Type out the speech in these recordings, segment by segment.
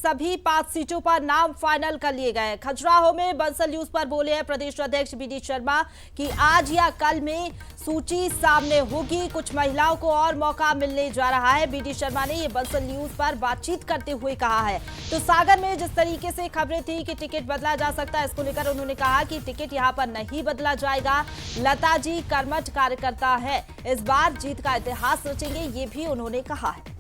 सभी 5 सीटों पर नाम फाइनल कर लिए गए। खजुराहो में बंसल न्यूज पर बोले हैं प्रदेश अध्यक्ष बीडी शर्मा कि आज या कल में सूची सामने होगी। कुछ महिलाओं को और मौका मिलने जा रहा है। बीडी शर्मा ने ये बंसल न्यूज पर बातचीत करते हुए कहा है। तो सागर में जिस तरीके से खबरें थी कि टिकट बदला जा सकता है, इसको लेकर उन्होंने कहा कि टिकट यहां पर नहीं बदला जाएगा। लता जी कर्मठ कार्यकर्ता है, इस बार जीत का इतिहास रचेंगे, ये भी उन्होंने कहा है।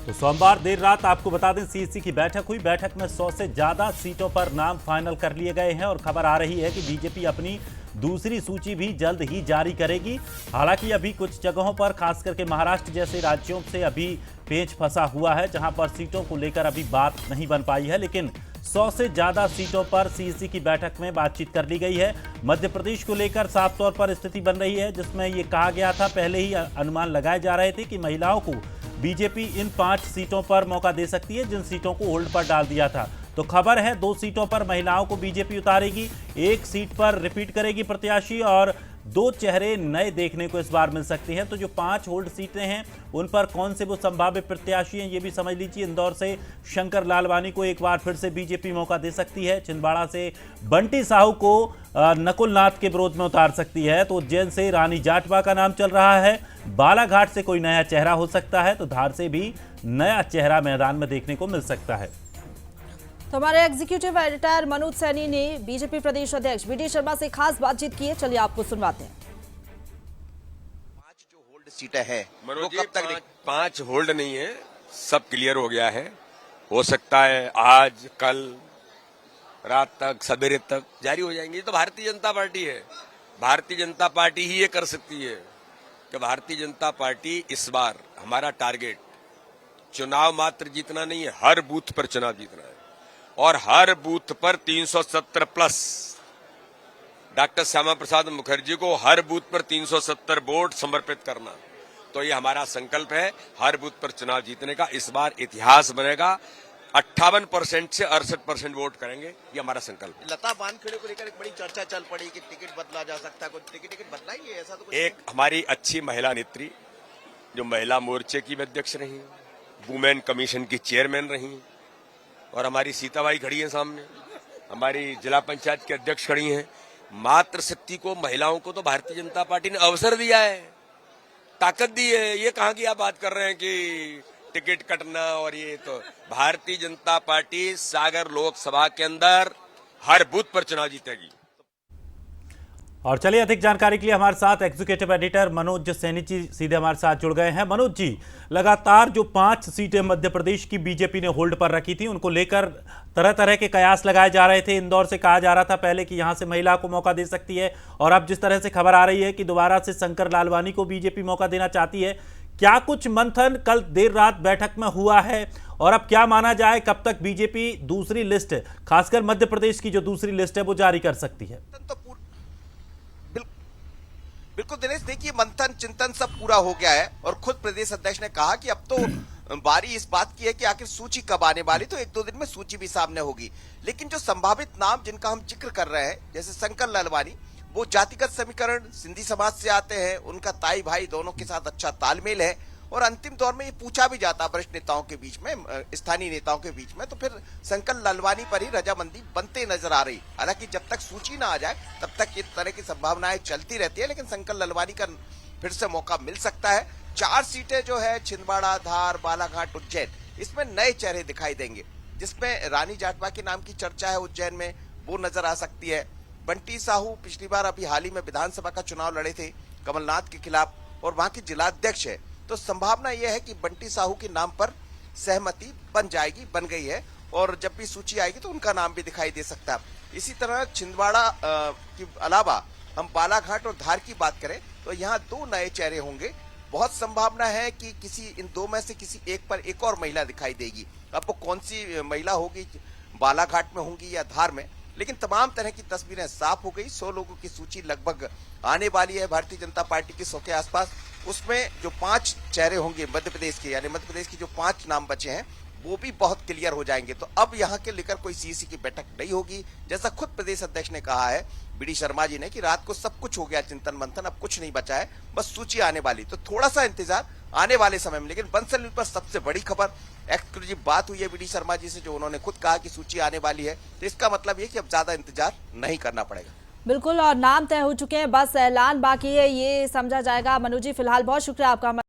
तो सोमवार देर रात आपको बता दें सीईसी की बैठक हुई। बैठक में 100 से ज्यादा सीटों पर नाम फाइनल कर लिए गए हैं और खबर आ रही है कि बीजेपी अपनी दूसरी सूची भी जल्द ही जारी करेगी। हालांकि अभी कुछ जगहों पर खास करके महाराष्ट्र जैसे राज्यों से अभी पेच फंसा हुआ है, जहां पर सीटों को लेकर अभी बात नहीं बन पाई है। लेकिन 100 से ज्यादा सीटों पर सीईसी की बैठक में बातचीत कर ली गई है। मध्य प्रदेश को लेकर साफ तौर पर स्थिति बन रही है, जिसमें यह कहा गया था, पहले ही अनुमान लगाए जा रहे थे कि महिलाओं को बीजेपी इन 5 सीटों पर मौका दे सकती है, जिन सीटों को होल्ड पर डाल दिया था। तो खबर है 2 सीटों पर महिलाओं को बीजेपी उतारेगी, 1 सीट पर रिपीट करेगी प्रत्याशी और 2 चेहरे नए देखने को इस बार मिल सकते हैं। तो जो 5 होल्ड सीटें हैं उन पर कौन से वो संभावित प्रत्याशी हैं, ये भी समझ लीजिए। इंदौर से शंकर लालवानी को एक बार फिर से बीजेपी मौका दे सकती है। छिंदवाड़ा से बंटी साहू को नकुल नाथ के विरोध में उतार सकती है। तो उज्जैन से रानी जाटवा का नाम चल रहा है। बालाघाट से कोई नया चेहरा हो सकता है। तो धार से भी नया चेहरा मैदान में देखने को मिल सकता है। तो हमारे एग्जीक्यूटिव एडिटर मनोज सैनी ने बीजेपी प्रदेश अध्यक्ष बीडी शर्मा से खास बातचीत की है, चलिए आपको सुनवाते हैं। 5 जो होल्ड सीटें हैं मनोज जी, 5 होल्ड नहीं है, सब क्लियर हो गया है। हो सकता है आज कल रात तक सवेरे तक जारी हो जाएंगे। ये तो भारतीय जनता पार्टी है, भारतीय जनता पार्टी ही ये कर सकती है कि भारतीय जनता पार्टी इस बार हमारा टारगेट चुनाव मात्र जीतना नहीं है, हर बूथ पर चुनाव जीतना है और हर बूथ पर 370 प्लस। डॉक्टर श्यामा प्रसाद मुखर्जी को हर बूथ पर 370 वोट समर्पित करना, तो ये हमारा संकल्प है। हर बूथ पर चुनाव जीतने का इस बार इतिहास बनेगा। 58% से 68% वोट करेंगे, ये हमारा संकल्प है। लता वानखेड़े को लेकर एक बड़ी चर्चा चल पड़ी कि टिकट बदला जा सकता है, कोई टिकट बदला ही है, ऐसा तो कुछ एक हमारी अच्छी महिला नेत्री जो महिला मोर्चे की अध्यक्ष रही, वुमेन कमीशन की चेयरमैन रही, और हमारी सीताबाई खड़ी है सामने, हमारी जिला पंचायत के अध्यक्ष खड़ी हैं। मातृ शक्ति को, महिलाओं को तो भारतीय जनता पार्टी ने अवसर दिया है, ताकत दी है। ये कहां की आप बात कर रहे हैं कि टिकट कटना, और ये तो भारतीय जनता पार्टी सागर लोकसभा के अंदर हर बूथ पर चुनाव जीतेगी। और चलिए अधिक जानकारी के लिए हमारे साथ एग्जीक्यूटिव एडिटर मनोज सैनी जी सीधे हमारे साथ जुड़ गए हैं। मनोज जी, लगातार जो 5 सीटें मध्य प्रदेश की बीजेपी ने होल्ड पर रखी थी, उनको लेकर तरह तरह के कयास लगाए जा रहे थे। इंदौर से कहा जा रहा था पहले कि यहां से महिला को मौका दे सकती है, और अब जिस तरह से खबर आ रही है कि दोबारा से शंकर लालवानी को बीजेपी मौका देना चाहती है, क्या कुछ मंथन कल देर रात बैठक में हुआ है? और अब क्या माना जाए, कब तक बीजेपी दूसरी लिस्ट, खासकर मध्य प्रदेश की जो दूसरी लिस्ट है, वो जारी कर सकती है? बिल्कुल दिनेश, देखिए मंथन चिंतन सब पूरा हो गया है और खुद प्रदेश अध्यक्ष ने कहा कि अब तो बारी इस बात की है कि आखिर सूची कब आने वाली, तो 1-2 दिन में सूची भी सामने होगी। लेकिन जो संभावित नाम जिनका हम जिक्र कर रहे हैं, जैसे शंकर लालवानी, वो जातिगत समीकरण सिंधी समाज से आते हैं, उनका ताई भाई दोनों के साथ अच्छा तालमेल है, और अंतिम दौर में ये पूछा भी जाता वरिष्ठ नेताओं के बीच में, स्थानीय नेताओं के बीच में, तो फिर शंकर लालवानी पर ही रजामंदी बनते नजर आ रही। हालांकि जब तक सूची ना आ जाए तब तक इस तरह की संभावनाएं चलती रहती है, लेकिन शंकर लालवानी का फिर से मौका मिल सकता है। 4 सीटें जो है छिंदवाड़ा, धार, बालाघाट, उज्जैन, इसमें नए चेहरे दिखाई देंगे, जिसमें रानी जाटवा के नाम की चर्चा है उज्जैन में, वो नजर आ सकती है। बंटी साहू पिछली बार अभी हाल ही में विधानसभा का चुनाव लड़े थे कमलनाथ के खिलाफ, और वहां की जिलाध्यक्ष है, तो संभावना यह है कि बंटी साहू के नाम पर सहमति बन गई है, और जब भी सूची आएगी तो उनका नाम भी दिखाई दे सकता है। इसी तरह छिंदवाड़ा के अलावा हम बालाघाट और धार की बात करें तो यहाँ 2 नए चेहरे होंगे। बहुत संभावना है कि इन 2 में से किसी एक पर एक और महिला दिखाई देगी। अब वो कौन सी महिला होगी, बालाघाट में होंगी या धार में, लेकिन तमाम तरह की तस्वीरें साफ हो गई। 100 लोगों की सूची लगभग आने वाली है भारतीय जनता पार्टी की 100 के आसपास। उसमें जो 5 चेहरे होंगे मध्य प्रदेश के, यानी मध्य प्रदेश की जो 5 नाम बचे हैं, वो भी बहुत क्लियर हो जाएंगे। तो अब यहाँ के लेकर कोई सीईसी की बैठक नहीं होगी, जैसा खुद प्रदेश अध्यक्ष ने कहा है बीडी शर्मा जी ने कि रात को सब कुछ हो गया चिंतन मंथन, अब कुछ नहीं बचा है, बस सूची आने वाली। तो थोड़ा सा इंतजार आने वाले समय में। लेकिन बंसल न्यूज पर सबसे बड़ी खबर, एक्सक्लूसिव बात हुई है बीडी शर्मा जी से, जो उन्होंने खुद कहा कि सूची आने वाली है। तो इसका मतलब ये कि अब ज्यादा इंतजार नहीं करना पड़ेगा। बिल्कुल, और नाम तय हो चुके हैं, बस ऐलान बाकी है, ये समझा जाएगा। मनु जी, फिलहाल बहुत शुक्रिया आपका।